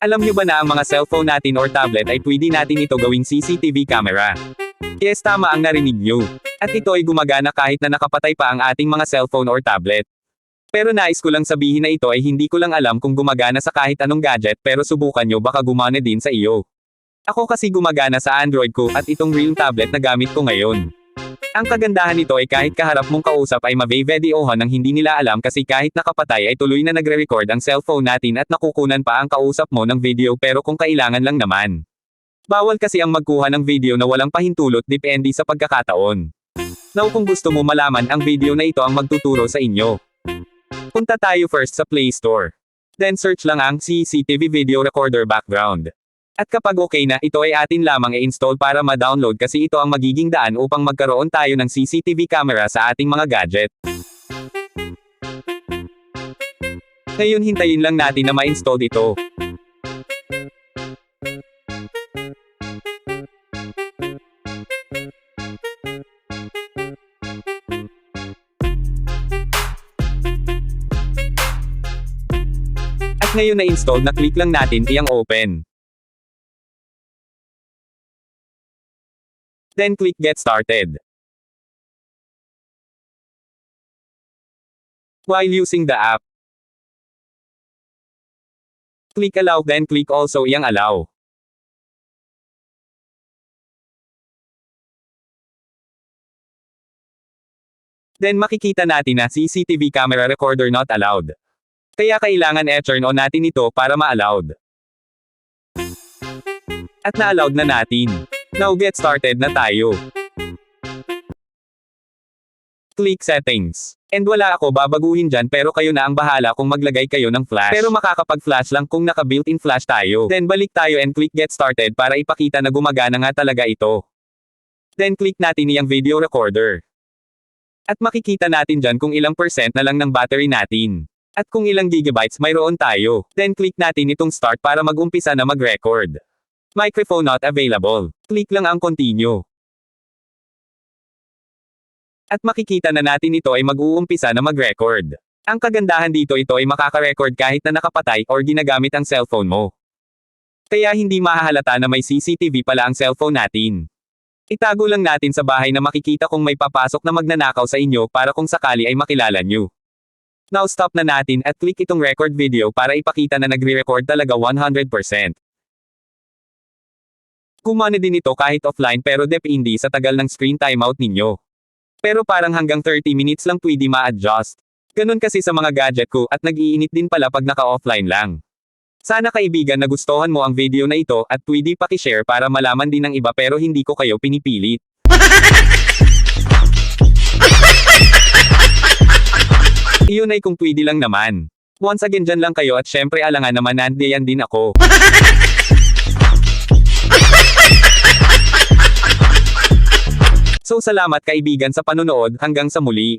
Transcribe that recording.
Alam nyo ba na ang mga cellphone natin or tablet ay pwede natin ito gawing CCTV camera? Yes, tama ang narinig nyo. At ito ay gumagana kahit na nakapatay pa ang ating mga cellphone or tablet. Pero nais ko lang sabihin na ito ay hindi ko lang alam kung gumagana sa kahit anong gadget pero subukan nyo baka gumana din sa iyo. Ako kasi gumagana sa Android ko at itong Realme tablet na gamit ko ngayon. Ang kagandahan nito ay kahit kaharap mong kausap ay mabe-videohan ng hindi nila alam kasi kahit nakapatay ay tuloy na nagre-record ang cellphone natin at nakukunan pa ang kausap mo ng video pero kung kailangan lang naman. Bawal kasi ang magkuha ng video na walang pahintulot depende sa pagkakataon. Now kung gusto mo malaman ang video na ito ang magtuturo sa inyo. Punta tayo first sa Play Store. Then search lang ang CCTV Video Recorder Background. At kapag okay na, ito ay atin lamang i-install para ma-download kasi ito ang magiging daan upang magkaroon tayo ng CCTV camera sa ating mga gadget. Ngayon hintayin lang natin na ma-install ito. At ngayon na-install na click lang natin iyang open. Then click Get Started. While using the app, click Allow then click also iyang Allow. Then makikita natin na CCTV camera recorder not allowed. Kaya kailangan i-turn on natin ito para ma-allowed. At na-allowed na natin. Now get started na tayo. Click Settings. And wala ako babaguhin dyan pero kayo na ang bahala kung maglagay kayo ng flash. Pero makakapag-flash lang kung naka-built-in flash tayo. Then balik tayo and click Get Started para ipakita na gumagana nga talaga ito. Then click natin iyang video recorder. At makikita natin dyan kung ilang percent na lang ng battery natin. At kung ilang gigabytes mayroon tayo. Then click natin itong Start para mag-umpisa na mag-record. Microphone not available. Click lang ang Continue. At makikita na natin ito ay mag-uumpisa na mag-record. Ang kagandahan dito ito ay makaka-record kahit na nakapatay or ginagamit ang cellphone mo. Kaya hindi mahahalata na may CCTV pala ang cellphone natin. Itago lang natin sa bahay na makikita kung may papasok na magnanakaw sa inyo para kung sakali ay makilala nyo. Now stop na natin at click itong record video para ipakita na nagre-record talaga 100%. Gumana din ito kahit offline pero depende sa tagal ng screen timeout ninyo. Pero parang hanggang 30 minutes lang pwede ma-adjust. Ganun kasi sa mga gadget ko at nag-iinit din pala pag naka-offline lang. Sana kaibigan nagustuhan mo ang video na ito at pwede paki-share para malaman din ng iba pero hindi ko kayo pinipilit. Iyon ay kung pwede lang naman. Once again dyan lang kayo at syempre alangan naman nandiyan din ako. So salamat kaibigan sa panonood hanggang sa muli.